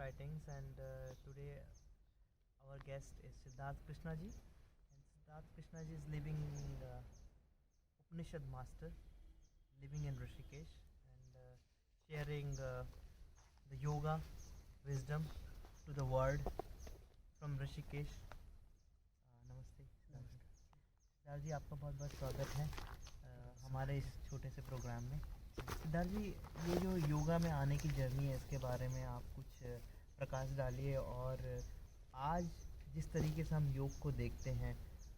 RishikeshWritings, and today our guest is Siddharth Krishna ji. And Siddharth Krishna ji is living Upnishad master, living in Rishikesh, and sharing the yoga wisdom to the world from Rishikesh. नमस्ते सिद्धार्थ जी, आपका बहुत बहुत स्वागत है हमारे इस छोटे से प्रोग्राम में। सिद्धार्थ जी, ये जो योगा में आने की जर्नी है, इसके बारे में आप कुछ प्रकाश डालिए, और आज जिस तरीके से हम योग को देखते हैं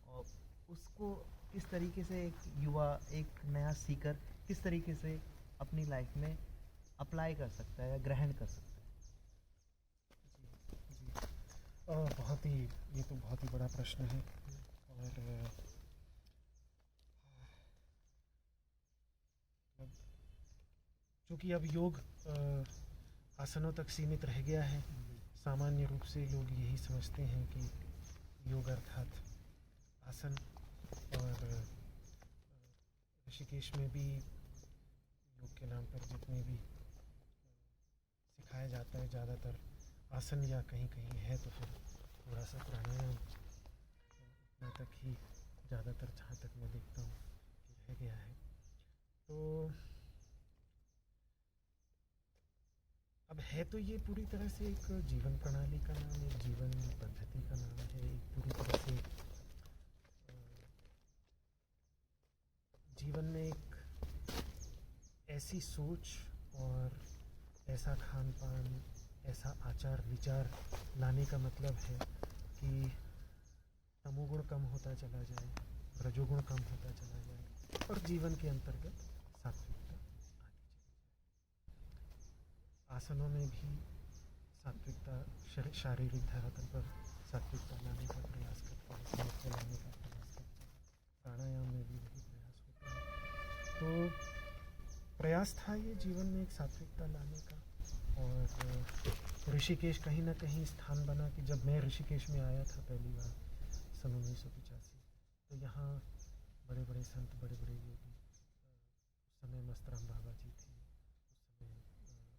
और उसको किस तरीके से एक युवा, एक नया सीकर किस तरीके से अपनी लाइफ में अप्लाई कर सकता है या ग्रहण कर सकता है। ये तो बहुत ही बड़ा प्रश्न है, और क्योंकि अब योग आसनों तक सीमित रह गया है। सामान्य रूप से लोग यही समझते हैं कि योग अर्थात आसन, और ऋषिकेश में भी योग के नाम पर जितने भी सिखाया जाता है ज़्यादातर आसन, या कहीं कहीं है तो फिर थोड़ा सा प्राणायाम, इतना तक ही ज़्यादातर जहाँ तक मैं देखता हूँ कि रह गया है। तो अब है तो ये पूरी तरह से एक जीवन प्रणाली का नाम, एक जीवन पद्धति का नाम है, एक पूरी तरह से जीवन में एक ऐसी सोच और ऐसा खान पान, ऐसा आचार विचार लाने का मतलब है कि तमोगुण कम होता चला जाए, रजोगुण कम होता चला जाए, और जीवन के अंतर्गत सात्विकता आती चली जाए। आसनों में भी सात्विकता, शारीरिक धरातल पर सात्विकता लाने का प्रयास करते हैं, सामर्थ्य लाने का प्रयास करते हैं। प्राणायाम में भी वही प्रयास होता है। तो प्रयास था ये जीवन में एक सात्विकता लाने का, और ऋषिकेश कहीं ना कहीं स्थान बना कि जब मैं ऋषिकेश में आया था पहली बार सन 1985, तो यहाँ बड़े बड़े संत, बड़े बड़े योगी, उस समय मस्तराम बाबा जी थे, उस समय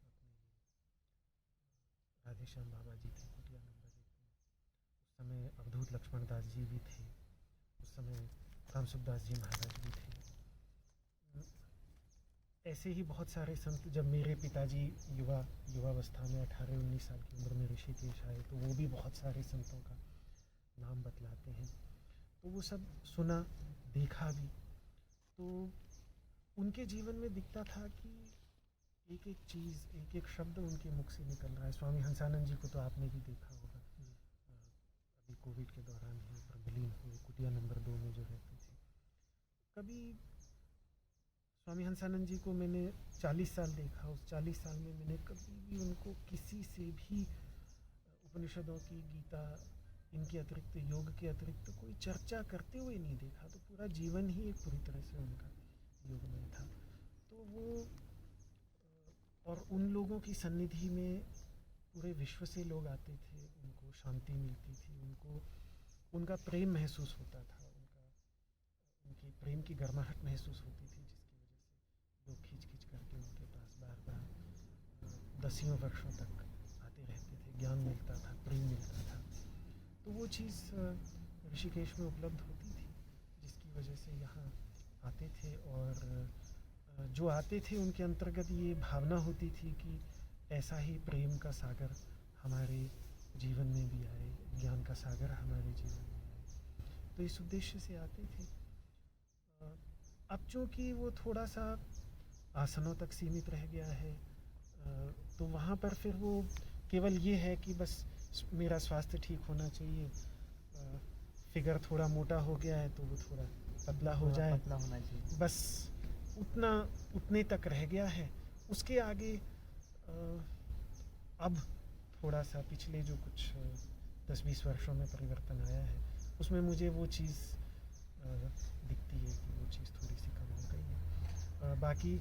अपने राधेश्याम बाबा जी थे कुटिया नंबर 1 में, उस समय अवधूत लक्ष्मण दास जी भी थे, उस समय रामसुखदास जी महाराज भी थे। ऐसे ही बहुत सारे संत, जब मेरे पिताजी युवावस्था में 18-19 साल की उम्र में ऋषिकेश आए, तो वो भी बहुत सारे संतों का नाम बतलाते हैं। तो वो सब सुना, देखा भी, तो उनके जीवन में दिखता था कि एक एक चीज़, एक एक शब्द उनके मुख से निकल रहा है। स्वामी हंसानंद जी को तो आपने भी देखा होगा, अभी कोविड के दौरान ही विलीन हुए, कुटिया नंबर 2 में जो रहते थे। कभी स्वामी हंसानंद जी को मैंने 40 साल देखा, उस 40 साल में मैंने कभी भी उनको किसी से भी उपनिषदों की, गीता, इनके अतिरिक्त, योग के अतिरिक्त कोई चर्चा करते हुए नहीं देखा। तो पूरा जीवन ही एक पूरी तरह से उनका योगमय था। तो वो, और उन लोगों की सन्निधि में पूरे विश्व से लोग आते थे, उनको शांति मिलती थी, उनको उनका प्रेम महसूस होता था, उनकी प्रेम की गर्माहट महसूस होती थी, जिसकी वजह से लोग खींच खींच करके उनके पास बार बार दसियों वर्षों तक आते रहते थे। ज्ञान मिलता था, प्रेम मिलता था। तो वो चीज़ ऋषिकेश में उपलब्ध होती थी, जिसकी वजह से यहाँ आते थे, और जो आते थे उनके अंतर्गत ये भावना होती थी कि ऐसा ही प्रेम का सागर हमारे जीवन में भी आए, ज्ञान का सागर हमारे जीवन में आए। तो इस उद्देश्य से आते थे। अब चूँकि वो थोड़ा सा आसनों तक सीमित रह गया है, तो वहाँ पर फिर वो केवल ये है कि बस मेरा स्वास्थ्य ठीक होना चाहिए, फिगर थोड़ा मोटा हो गया है तो वो थोड़ा पतला हो जाए, पतला होना चाहिए, बस उतने तक रह गया है। उसके आगे अब थोड़ा सा पिछले जो कुछ 10-20 वर्षों में परिवर्तन आया है, उसमें मुझे वो चीज़ दिखती है कि वो चीज़ थोड़ी सी कम हो गई है। बाकी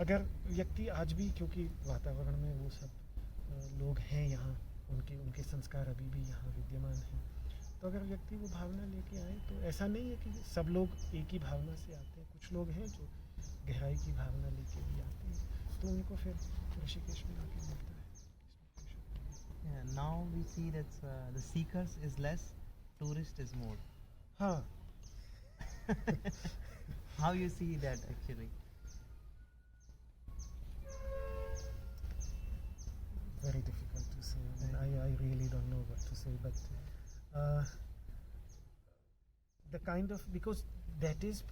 अगर व्यक्ति आज भी, क्योंकि वातावरण में वो सब लोग हैं यहाँ, उनके संस्कार अभी भी यहाँ विद्यमान हैं, तो अगर व्यक्ति वो भावना लेके आए, तो ऐसा नहीं है कि सब लोग एक ही भावना से आते हैं। कुछ लोग हैं जो गहराई की भावना लेके भी आते हैं, तो उनको फिर ऋषिकेश में आके मिलता है। Yeah, now we see that the seekers is less, tourist is more. हाँ. How you see that actually? Very difficult to say. I really don't know what to say, but the kind of, because that is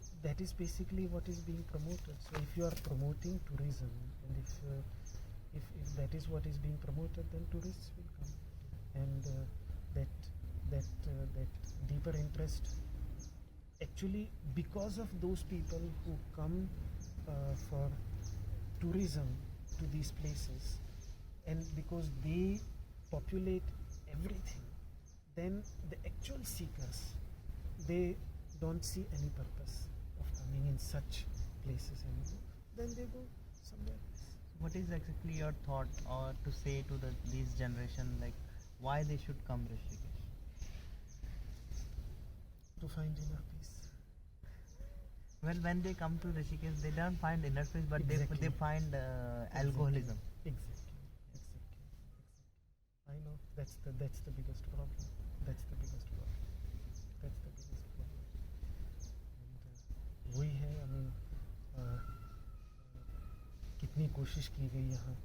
basically what is being promoted. So if you are promoting tourism, and if that is what is being promoted, then tourists will come, and that deeper interest, actually, because of those people who come for tourism to these places, and because they populate everything, then the actual seekers, they don't see any purpose of coming in such places anymore. Then they go somewhere else. What is exactly your thought or to say to this generation, like why they should come Rishikesh? To find inner peace. Well, when they come to Rishikesh, they don't find inner peace, but Exactly. they find alcoholism. Exactly. I know that's the biggest problem. That's the biggest problem. And वही है, I mean, कितनी कोशिश की गई यहाँ,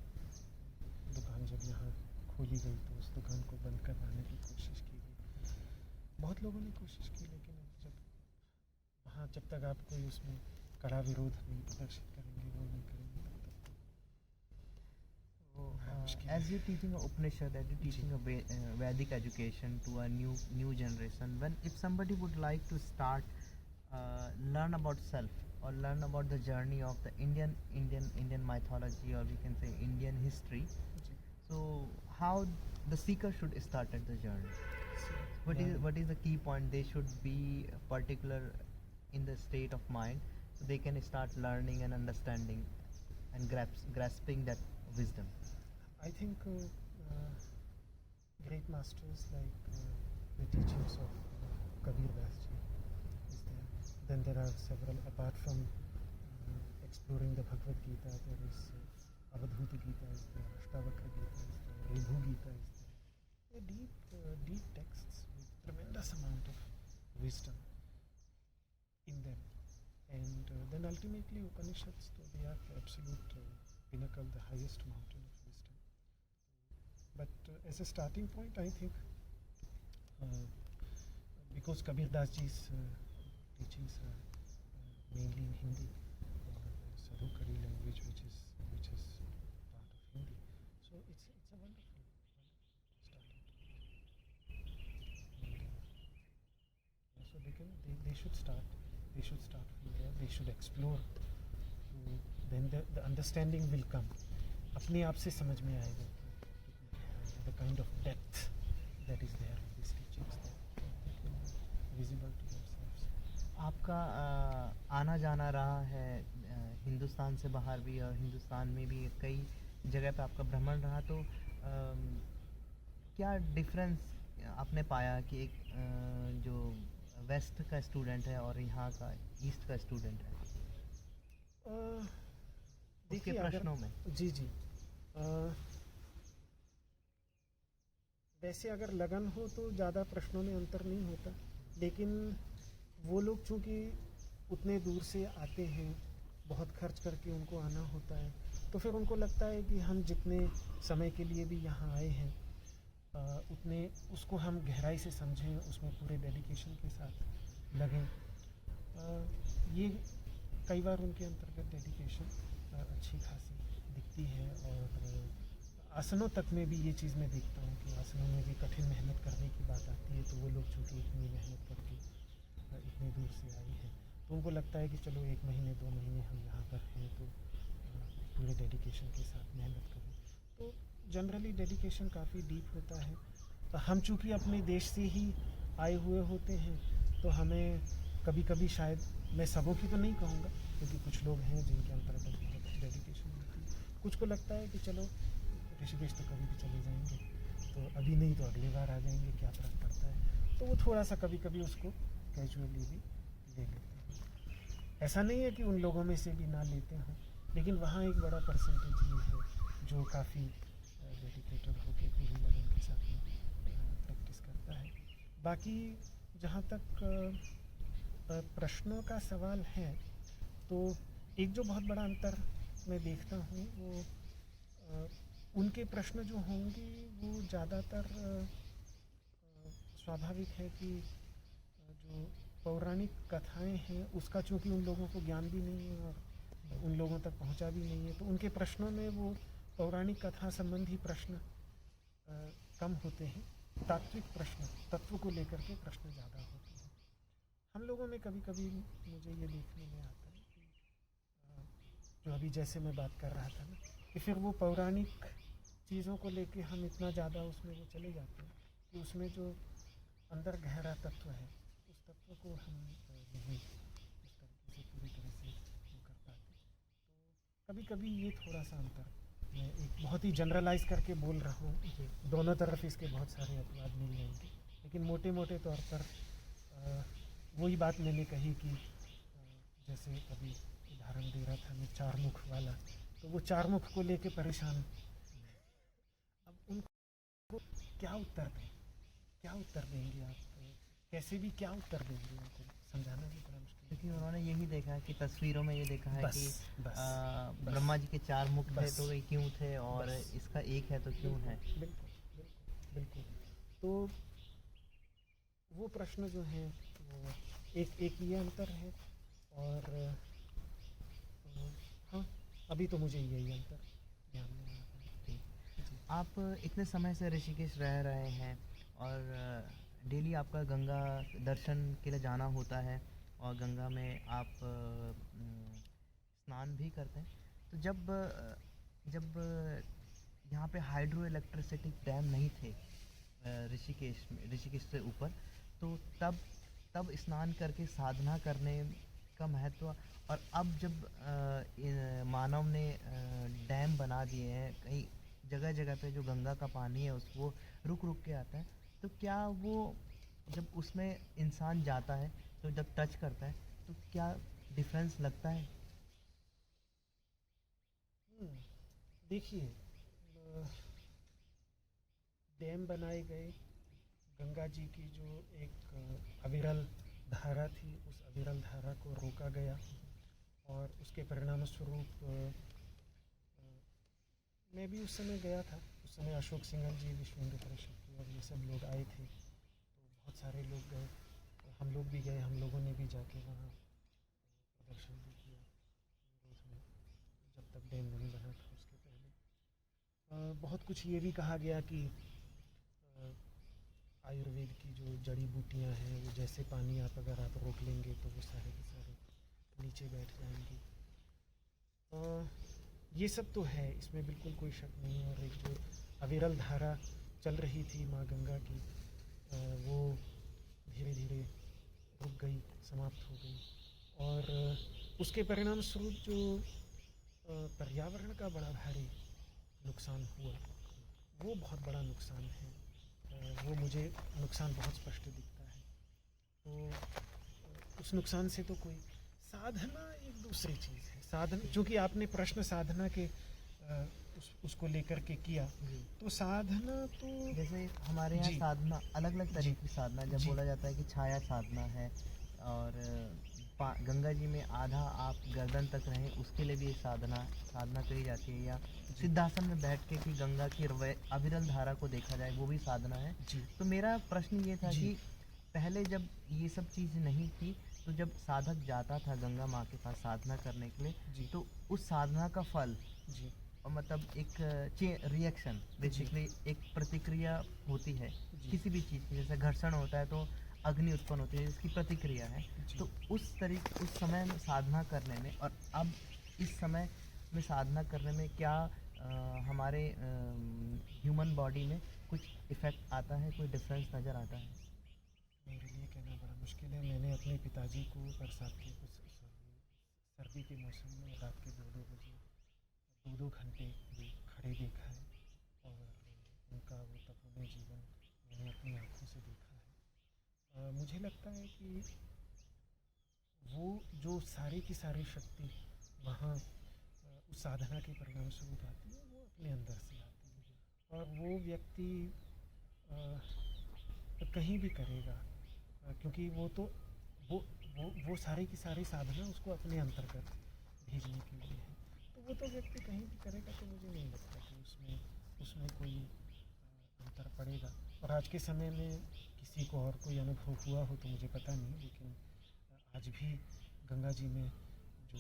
दुकान जब यहाँ खोली गई तो उस दुकान को बंद करवाने की कोशिश की गई. बहुत लोगों ने कोशिश की, लेकिन जब तक आप कोई उसमें कड़ा विरोध नहीं प्रदर्शित करेंगे, वो नहीं करेंगे, तब तक As you're teaching a Upnishad, as you're teaching a Vedic education to a new generation, when if somebody would like to start learn about self or learn about the journey of the Indian mythology, or we can say Indian history, so how the seeker should start at the journey? What is the key point they should be particular in the state of mind, so they can start learning and understanding and grasping that wisdom? I think great masters like the teachings of Kabir Das ji is there. Then there are several, apart from exploring the Bhagavad Gita, there is Avadhuta Gita is there, Ashtavakra Gita is there, Rebhu Gita is there. They're deep texts with tremendous amount of wisdom in them. And then ultimately Upanishads, though they are the absolute pinnacle, the highest mountain of wisdom. But as a starting point, I think because Kabir Das ji's teachings are mainly in Hindi, or Sadhukari language, which is part of Hindi, so it's a wonderful starting point. And, so they should start from there. They should explore. Then the understanding will come. अपने आप से समझ में आएगा the kind of depth that is there in these teachings, that will be visible to themselves. आपका आना जाना रहा है हिंदुस्तान से बाहर भी और हिंदुस्तान में भी, कई जगह पे आपका भ्रमण रहा, तो क्या डिफरेंस आपने पाया कि एक जो वेस्ट का स्टूडेंट है और यहाँ का ईस्ट का स्टूडेंट है उसके प्रश्नों में? जी वैसे अगर लगन हो तो ज़्यादा प्रश्नों में अंतर नहीं होता, लेकिन वो लोग चूँकि उतने दूर से आते हैं, बहुत खर्च करके उनको आना होता है, तो फिर उनको लगता है कि हम जितने समय के लिए भी यहाँ आए हैं उतने उसको हम गहराई से समझें, उसमें पूरे डेडिकेशन के साथ लगें. ये कई बार उनके अंतर्गत डेडिकेशन अच्छी खासी दिखती है. और आसनों तक में भी ये चीज़ मैं देखता हूँ कि आसनों में भी कठिन मेहनत करने की बात आती है, तो वो लोग चूँकि इतनी मेहनत करके इतनी दूर से आए हैं, तो उनको लगता है कि चलो 1 महीने 2 महीने हम यहाँ पर हैं तो पूरे डेडिकेशन के साथ मेहनत करें. तो जनरली डेडिकेशन काफ़ी डीप होता है. हम चूँकि अपने देश से ही आए हुए होते हैं, तो हमें कभी कभी, शायद मैं सबों की तो नहीं कहूँगा, क्योंकि कुछ लोग हैं जिनके अंतर्गत बहुत डेडिकेशन होती है, कुछ को लगता है कि चलो ऋषिकेश तो कभी भी चले जाएंगे, तो अभी नहीं तो अगली बार आ जाएंगे, क्या फ़र्क पड़ता है. तो वो थोड़ा सा कभी कभी उसको कैजुअली भी ले लेते हैं. ऐसा नहीं है कि उन लोगों में से भी ना लेते हों, लेकिन वहाँ एक बड़ा परसेंटेज ये है जो काफ़ी डेडिकेटेड होकर पूरी लगन के बाकी जहाँ तक प्रश्नों का सवाल है, तो एक जो बहुत बड़ा अंतर मैं देखता हूँ वो उनके प्रश्न जो होंगे वो ज़्यादातर स्वाभाविक है कि जो पौराणिक कथाएं हैं उसका चूँकि उन लोगों को ज्ञान भी नहीं है और उन लोगों तक पहुँचा भी नहीं है, तो उनके प्रश्नों में वो पौराणिक कथा संबंधी प्रश्न कम होते हैं। तात्विक प्रश्न, तत्व को लेकर के प्रश्न ज़्यादा होते हैं। हम लोगों में कभी कभी मुझे ये देखने में आता है कि जो अभी जैसे मैं बात कर रहा था ना, कि फिर वो पौराणिक चीज़ों को लेके हम इतना ज़्यादा उसमें वो चले जाते हैं कि उसमें जो अंदर गहरा तत्व है उस तत्व को हम नहीं उस तरीके से पूरी तरह से वो कर पाते। तो कभी कभी ये थोड़ा सा अंतर, मैं एक बहुत ही जनरलाइज करके बोल रहा हूँ, दोनों तरफ इसके बहुत सारे अपवाद मिल जाएंगे, लेकिन मोटे मोटे तौर पर वही बात मैंने कही कि जैसे अभी उदाहरण दे रहा था मैं चार मुख वाला, तो वो चार मुख को लेके परेशान, अब उनको क्या उत्तर दें, क्या उत्तर देंगे आप, कैसे भी क्या उत्तर देंगे, उनको समझाना भी बड़ा मुश्किल। क्योंकि उन्होंने यही देखा है कि तस्वीरों में ये देखा है कि ब्रह्मा जी के चार मुख थे तो ये क्यों थे, और इसका एक है तो क्यों है। बिल्कुल बिल्कुल बिल्कुल। तो वो प्रश्न जो हैं वो एक ये अंतर है, और हाँ अभी तो मुझे यही अंतर ध्यान में आ रहा है। आप इतने समय से ऋषिकेश रह रहे हैं और डेली आपका गंगा दर्शन के लिए जाना होता है और गंगा में आप स्नान भी करते हैं, तो जब यहाँ पे हाइड्रो इलेक्ट्रिसिटी डैम नहीं थे ऋषिकेश से ऊपर, तो तब स्नान करके साधना करने का महत्व, और अब जब मानव ने डैम बना दिए हैं कई जगह जगह पे, जो गंगा का पानी है उसको रुक रुक के आता है, तो क्या वो जब उसमें इंसान जाता है तो जब टच करता है तो क्या डिफरेंस लगता है? देखिए, डैम बनाए गए, गंगा जी की जो एक अविरल धारा थी उस अविरल धारा को रोका गया, और उसके परिणाम स्वरूप मैं भी उस समय गया था। उस समय अशोक सिंघल जी, विश्वेंद्र परिषद और ये सब लोग आए थे, तो बहुत सारे लोग गए, तो हम लोग भी गए, हम लोगों ने भी जाके वहाँ प्रदर्शन भी किया विरोध में, जब तक डैम नहीं बना था उसके पहले। बहुत कुछ ये भी कहा गया कि आयुर्वेद की जो जड़ी बूटियाँ हैं वो जैसे पानी आप अगर आप रोक लेंगे तो वो सारे के सारे नीचे बैठ जाएंगी। ये सब तो है, इसमें बिल्कुल कोई शक नहीं है। और एक जो अविरल धारा चल रही थी माँ गंगा की, वो धीरे धीरे रुक गई, समाप्त हो गई, और उसके परिणाम स्वरूप जो पर्यावरण का बड़ा भारी नुकसान हुआ, वो बहुत बड़ा नुकसान है। वो मुझे नुकसान बहुत स्पष्ट दिखता है। तो उस नुकसान से तो कोई, साधना एक दूसरी चीज़ है। साधना, चूँकि आपने प्रश्न साधना के उसको लेकर के किया, तो साधना तो जैसे हमारे यहाँ साधना अलग अलग तरीके की साधना, जब बोला जाता है कि छाया साधना है, और गंगा जी में आधा आप गर्दन तक रहें उसके लिए भी साधना कही जाती है, या सिद्धासन में बैठ के कि गंगा की अविरल धारा को देखा जाए, वो भी साधना है। तो मेरा प्रश्न ये था कि पहले जब ये सब चीज़ नहीं थी, तो जब साधक जाता था गंगा माँ के पास साधना करने के लिए, तो उस साधना का फल और मतलब एक रिएक्शन, बेसिकली एक प्रतिक्रिया होती है किसी भी चीज़ की, जैसे घर्षण होता है तो अग्नि उत्पन्न होती है, इसकी प्रतिक्रिया है। तो उस समय में साधना करने में और अब इस समय में साधना करने में क्या हमारे ह्यूमन बॉडी में कुछ इफ़ेक्ट आता है, कोई डिफरेंस नज़र आता है? मेरे लिए कहना बड़ा मुश्किल है। मैंने अपने पिताजी को बरसात के सर्दी के मौसम में रात के 2-2 बजे 2-2 घंटे खड़े देखा है, और उनका वो तपोमय जीवन मैंने अपनी आँखों से देखा है। मुझे लगता है कि वो जो सारी की सारी शक्ति वहाँ उस साधना के परिणाम स्वरूप आती है, वो अपने अंदर से आती है, और वो व्यक्ति कहीं भी करेगा, क्योंकि वो तो वो सारी की सारी साधना उसको अपने अंतर्गत भेजने के लिए है। तो वो तो व्यक्ति कहीं भी करेगा, तो मुझे नहीं लगता कि उसमें कोई अंतर पड़ेगा। और आज के समय में किसी को और कोई अनुभव हुआ हो तो मुझे पता नहीं, लेकिन आज भी गंगा जी में जो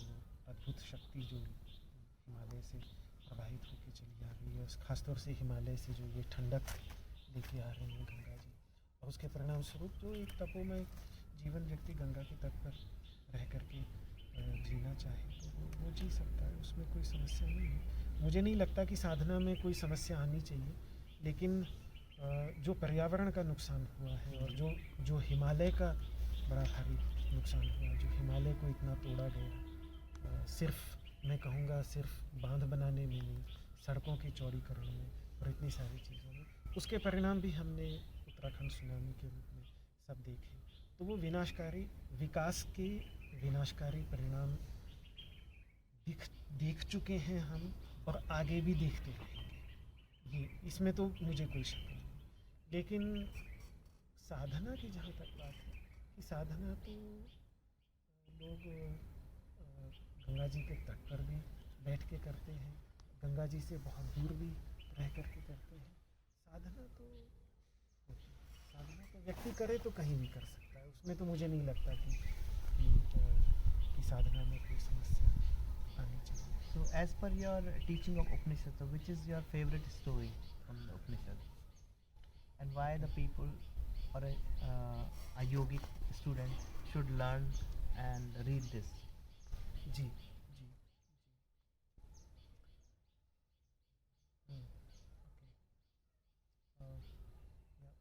अद्भुत शक्ति जो हिमालय से प्रवाहित होकर चली आ रही है, खासतौर से हिमालय से जो ये ठंडक लेके आ रही है गंगा जी, और उसके परिणाम स्वरूप जो एक तपोमय जीवन व्यक्ति गंगा के तट पर रह करके जीना चाहे तो वो जी सकता है, उसमें कोई समस्या नहीं है। मुझे नहीं लगता कि साधना में कोई समस्या आनी चाहिए, लेकिन जो पर्यावरण का नुकसान हुआ है और जो हिमालय का बड़ा भारी नुकसान हुआ, जो हिमालय को इतना तोड़ा गया, सिर्फ मैं कहूँगा सिर्फ बांध बनाने में नहीं, सड़कों के चौड़ीकरण में और इतनी सारी चीज़ों में, उसके परिणाम भी हमने उत्तराखंड सुनामी के रूप में सब देखे। तो वो विनाशकारी विकास के विनाशकारी परिणाम देख चुके हैं हम, और आगे भी देखते रहेंगे, ये इसमें तो मुझे कोई शक नहीं। लेकिन साधना की जहाँ तक बात है कि साधना तो लोग गंगा जी के तट पर भी बैठ के करते हैं, गंगा जी से बहुत दूर भी रह कर के करते हैं। साधना तो व्यक्ति करे तो कहीं भी कर सकता है, उसमें तो मुझे नहीं लगता कि साधना में कोई समस्या आनी चाहिए। So as per your teaching of Upanishad, so which is your favorite story from the Upanishad, and why the people or a yogic student should learn and read this? Ji ji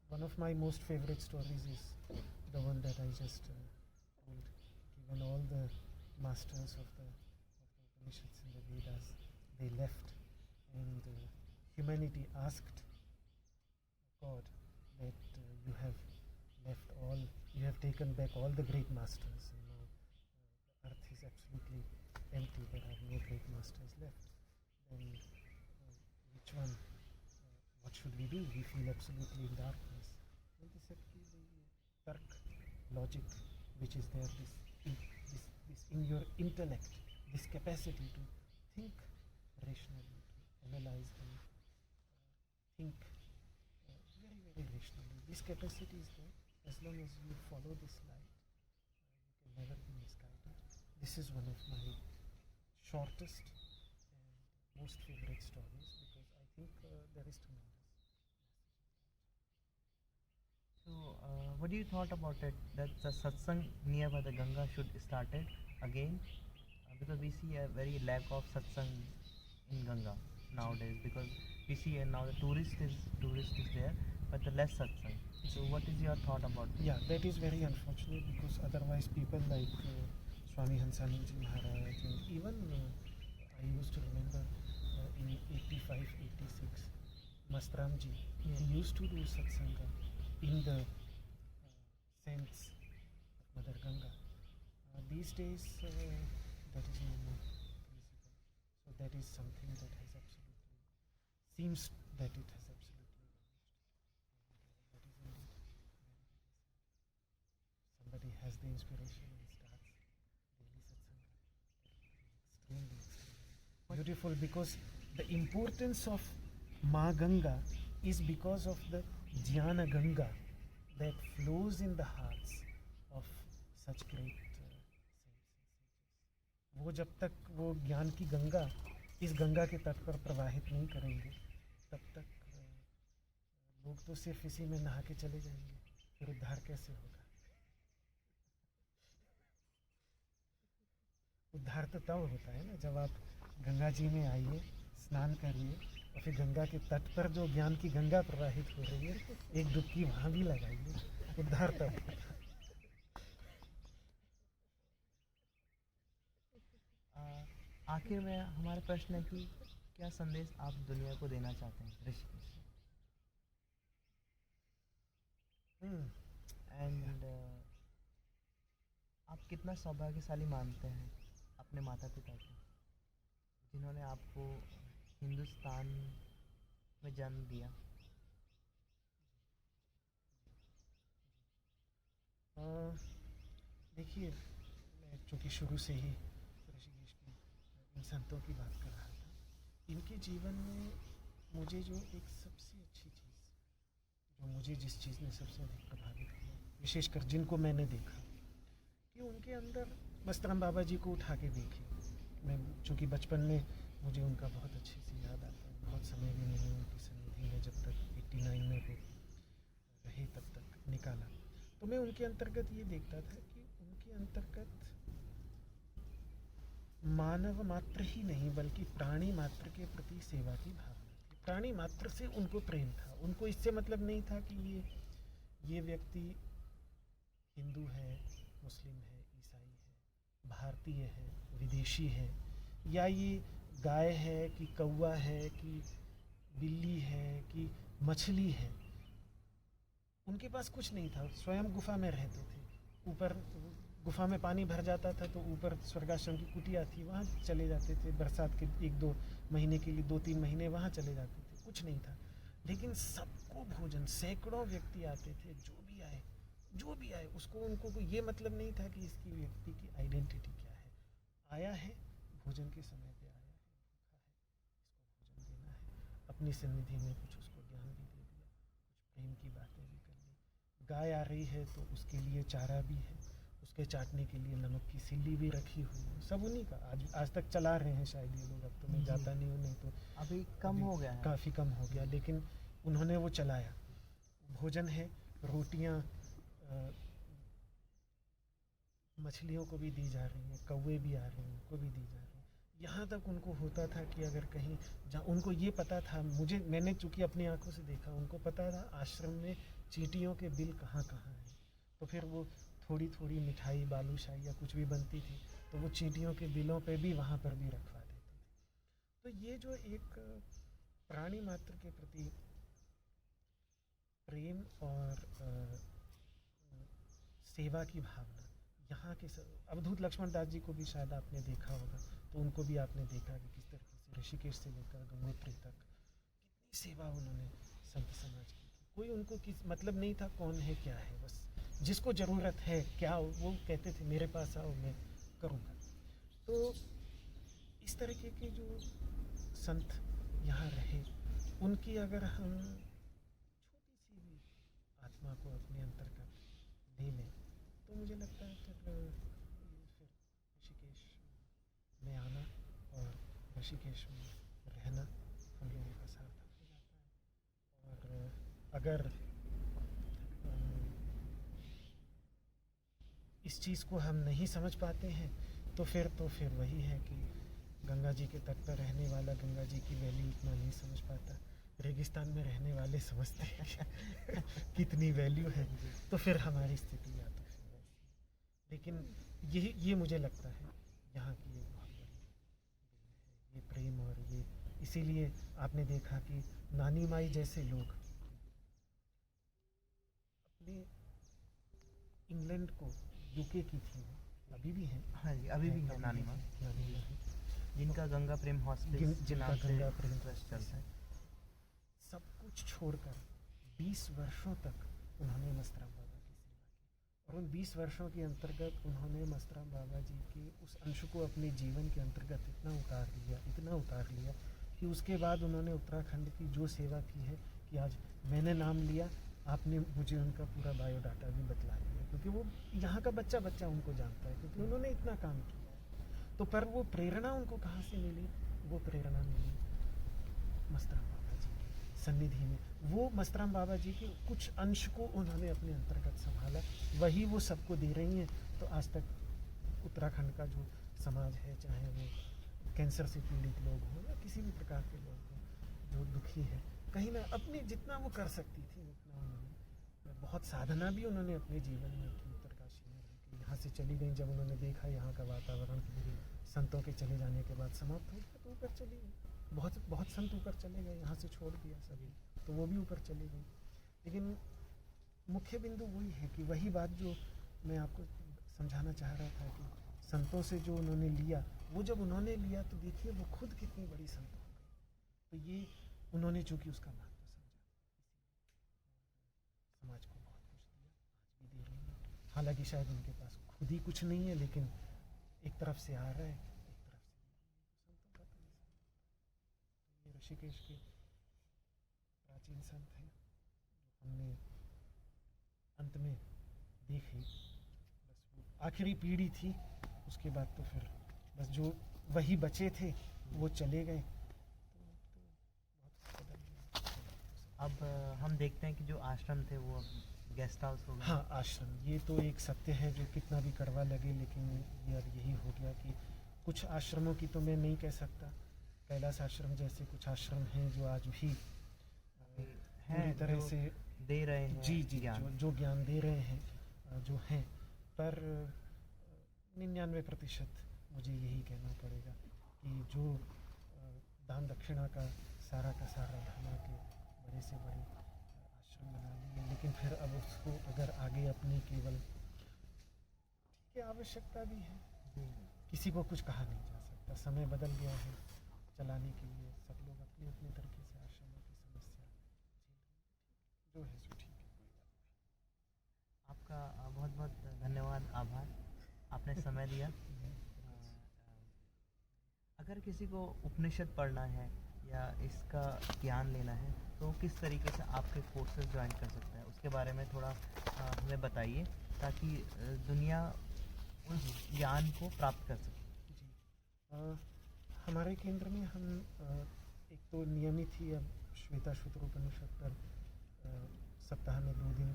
one of my most favorite stories is the one that I just told. When all the masters of the Upanishads and the Vedas, they left, and humanity asked God that you have taken back all the great masters, and now the earth is absolutely empty, there are no great masters left. Then which one? What should we do? We feel absolutely in darkness. And they said, the tark, logic, which is there, this in your intellect, this capacity to think rationally, to analyze and think very, very rationally. This capacity is there. As long as you follow this light, you can never be misguided. This is one of my shortest and most favorite stories, because I think there is tremendous. So what do you thought about it, that the satsang nearby the Ganga should started again? Because we see a very lack of satsang in Ganga nowadays, because we see now the tourist is there, but the less satsang. So what is your thought about this? Yeah, that is very unfortunate, because otherwise people like Swami Hansanand Ji Maharaj, and even I used to remember in 85, 86, Mastram Ji, he used to do satsanga in the saints of Mother Ganga. These days that is no more principle. So that is something that has absolutely, seems that it has absolutely vanished. That is indeed somebody has the inspiration and starts daily satsanga. Extremely, extremely beautiful, because the importance of Ma Ganga is because of the Jnana Ganga that flows in the hearts of such great saints and sages. वो जब तक वो ज्ञान की गंगा इस गंगा के तट पर प्रवाहित नहीं करेंगे, तब तक लोग तो सिर्फ इसी में नहा के चले जाएंगे, फिर उद्धार कैसे होगा? उद्धार तो तब होता है ना जब आप गंगा जी में आइए, स्नान करिए, और फिर गंगा के तट पर जो ज्ञान की गंगा प्रवाहित हो रही है, एक डुबकी वहाँ भी लगाइए, उद्धार तब। आखिर में हमारा प्रश्न है कि क्या संदेश आप दुनिया को देना चाहते हैं ऋषिकेश? एंड आप कितना सौभाग्यशाली मानते हैं अपने माता पिता को, जिन्होंने आपको हिंदुस्तान में जन्म दिया? देखिए, मैं चूँकि शुरू से ही ऋषिकेश की इन संतों की बात कर रहा था, इनके जीवन में मुझे जो एक सबसे अच्छी चीज़, जो मुझे जिस चीज़ ने सबसे अधिक प्रभावित किया, विशेषकर जिनको मैंने देखा, कि उनके अंदर मस्तराम बाबा जी को उठा के देखिए। मैं चूँकि बचपन में मुझे उनका बहुत अच्छे से याद आता है, बहुत समय भी मैंने उनकी सन्निधि में जब तक 89 में वो रहे तब तक निकाला, तो मैं उनके अंतर्गत ये देखता था कि उनके अंतर्गत मानव मात्र ही नहीं बल्कि प्राणी मात्र के प्रति सेवा की भावना थी। प्राणी मात्र से उनको प्रेम था। उनको इससे मतलब नहीं था कि ये व्यक्ति हिंदू है, मुस्लिम है, ईसाई है, भारतीय है, विदेशी है, या ये गाय है कि कौवा है कि बिल्ली है कि मछली है। उनके पास कुछ नहीं था। स्वयं गुफा में रहते थे। ऊपर गुफा में पानी भर जाता था तो ऊपर स्वर्गाश्रम की कुटिया थी, वहाँ चले जाते थे। बरसात के 1-2 महीने के लिए 2-3 महीने वहाँ चले जाते थे। कुछ नहीं था, लेकिन सबको भोजन, सैकड़ों व्यक्ति आते थे, जो भी आए उसको, उनको कोई ये मतलब नहीं था कि इसकी व्यक्ति की आइडेंटिटी क्या है। आया है, भोजन के समय पे आया है, भूखा है, इसको भोजन देना है। अपनी सन्निधि में कुछ उसको ज्ञान भी दे दिया, कुछ प्रेम की बातें भी कर ली। गाय आ रही है तो उसके लिए चारा भी है, उसके चाटने के लिए नमक की सिल्ली भी रखी हुई है। सब उन्हीं का आज तक चला रहे हैं शायद ये लोग। अब तो मैं जाता नहीं हूँ, नहीं तो अभी कम हो गया है, काफ़ी कम हो गया, लेकिन उन्होंने वो चलाया। भोजन है, रोटियाँ मछलियों को भी दी जा रही हैं, कौवे भी आ रहे हैं, उनको भी दी जा रही हैं। यहाँ तक उनको होता था कि अगर कहीं जहाँ उनको ये पता था, मैंने चूँकि अपनी आंखों से देखा, उनको पता था आश्रम में चींटियों के बिल कहाँ कहाँ हैं, तो फिर वो थोड़ी थोड़ी मिठाई, बालूशाही या कुछ भी बनती थी तो वो चींटियों के बिलों पे भी वहाँ पर भी रखवा देते थे। तो ये जो एक प्राणी मात्र के प्रति प्रेम और सेवा की भावना, यहाँ के अवधूत लक्ष्मण दास जी को भी शायद आपने देखा होगा, तो उनको भी आपने देखा कि किस तरीके से ऋषिकेश से लेकर गंगोत्री तक कितनी सेवा उन्होंने संत समाज की थी। कोई उनको किस मतलब नहीं था कौन है क्या है, बस जिसको ज़रूरत है क्या वो कहते थे मेरे पास आओ, मैं करूँगा। तो इस तरीके के जो संत यहाँ रहे, उनकी अगर हम छोटी सी भी आत्मा को अपने अंतर्गत ले लें तो मुझे लगता है फिर ऋषिकेश में आना और ऋषिकेश में रहना हम लोगों का सार्थक हो जाता है। और अगर इस चीज़ को हम नहीं समझ पाते हैं तो फिर वही है कि गंगा जी के तट पर रहने वाला गंगा जी की वैल्यू इतना नहीं समझ पाता, रेगिस्तान में रहने वाले समझते हैं कितनी वैल्यू है, तो फिर हमारी स्थिति या तो फिर वैसी। लेकिन ये मुझे लगता है यहाँ की एक बहुत बड़ी देन है, ये प्रेम। और ये इसीलिए आपने देखा कि नानी माई जैसे लोग अपने इंग्लैंड को, यूके की थी, अभी भी हैं। हाँ जी, अभी भी है नानी माँ, जिनका गंगा प्रेम हॉस्पिटल जिनका गंगा प्रेम ट्रस्ट चलता है। सब कुछ छोड़कर 20 वर्षों तक उन्होंने मस्तराम बाबा की सेवा की, और उन 20 वर्षों के अंतर्गत उन्होंने मस्तराम बाबा जी के उस अंश को अपने जीवन के अंतर्गत इतना उतार लिया कि उसके बाद उन्होंने उत्तराखंड की जो सेवा की है, कि आज मैंने नाम लिया, आपने मुझे उनका पूरा बायोडाटा भी बतला दिया, क्योंकि वो यहाँ का बच्चा उनको जानता है, क्योंकि उन्होंने इतना काम किया। तो पर वो प्रेरणा उनको कहाँ से मिली? वो प्रेरणा मिली मस्तराम बाबा जी की सन्निधि में। वो मस्तराम बाबा जी के कुछ अंश को उन्होंने अपने अंतर्गत संभाला, वही वो सबको दे रही हैं। तो आज तक उत्तराखंड का जो समाज है, चाहे वो कैंसर से पीड़ित लोग हों या किसी भी प्रकार के लोग हों, जो दुखी है, कहीं ना अपने जितना वो कर सकती थी उतना उन्होंने, बहुत साधना भी उन्होंने अपने जीवन में की। उत्तरकाशी में रह के यहाँ से चली गई, जब उन्होंने देखा यहाँ का वातावरण संतों के चले जाने के बाद समाप्त हो गया, तो ऊपर चली गई। बहुत संत ऊपर चले गए, यहाँ से छोड़ दिया सभी, तो वो भी ऊपर चली गई। लेकिन मुख्य बिंदु वही है कि वही बात जो मैं आपको समझाना चाह रहा था कि संतों से जो उन्होंने लिया, वो जब उन्होंने लिया तो देखिए वो खुद कितनी बड़ी संत हो गई। तो ये उन्होंने चूँकि उसका महत्व समझा, समाज को बहुत कुछ दिया, आज भी दे रही है। हालांकि शायद उनके पास खुद ही कुछ नहीं है, लेकिन एक तरफ से आ रहा है, एक तरफ से संतों का तो ये ऋषिकेश के प्राचीन संत हैं जो हमने अंत में देखे। बस वो आखिरी पीढ़ी थी, उसके बाद तो फिर बस जो वही बचे थे वो चले गए, तो बहुत बदल गया। अब हम देखते हैं कि जो आश्रम थे वो अब गेस्ट हाउस हो गए। हाँ, आश्रम, ये तो एक सत्य है जो कितना भी कड़वा लगे, लेकिन ये अब यही हो गया कि कुछ आश्रमों की तो मैं नहीं कह सकता, कैलाश आश्रम जैसे कुछ आश्रम हैं जो आज भी पूरी तरह से दे रहे हैं जी ज्ञान। जो ज्ञान दे रहे हैं जो हैं, पर 99% मुझे यही कहना पड़ेगा कि जो दान दक्षिणा का सारा बना के बड़े से बड़े आश्रम बना लिए, लेकिन फिर अब उसको अगर आगे अपनी केवल ठीक है आवश्यकता भी है, किसी को कुछ कहा नहीं जा सकता, समय बदल गया है, चलाने के लिए सब लोग अपने अपने तरीके से आश्रमों की समस्या जो है सो ठीक है, कोई बात नहीं। आपका बहुत बहुत धन्यवाद, आभार, आपने समय दिया। अगर किसी को उपनिषद पढ़ना है या इसका ज्ञान लेना है तो किस तरीके से आपके कोर्सेज ज्वाइन कर सकता है, उसके बारे में थोड़ा हमें बताइए ताकि दुनिया उस ज्ञान को प्राप्त कर सके। जी, हमारे केंद्र में हम एक तो नियमित ही अब श्वेता उपनिषद पर सप्ताह में 2 दिन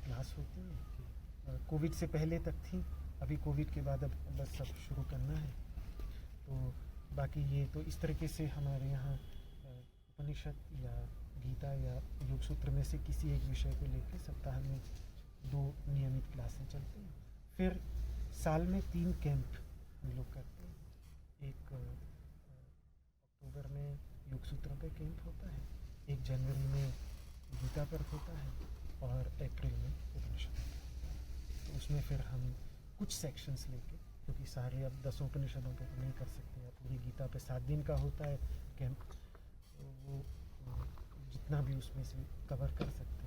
क्लास होती है। कोविड से पहले तक थी, अभी कोविड के बाद अब बस सब शुरू करना है, तो बाकी ये तो इस तरीके से हमारे यहाँ उपनिषद या गीता या योग सूत्र में से किसी एक विषय को लेकर सप्ताह में 2 नियमित क्लासें चलती हैं। फिर साल में 3 कैंप हम लोग करते हैं। एक अक्टूबर में योग सूत्रों का कैंप होता है, एक जनवरी में गीता पर होता है और अप्रैल में उपनिषद पर होता है। तो उसमें फिर हम कुछ सेक्शंस लेके, क्योंकि सारे अब 10 उपनिषदों पे तो नहीं कर सकते, या पूरी गीता पे 7 दिन का होता है कैंप, तो वो जितना भी उसमें से कवर कर सकते हैं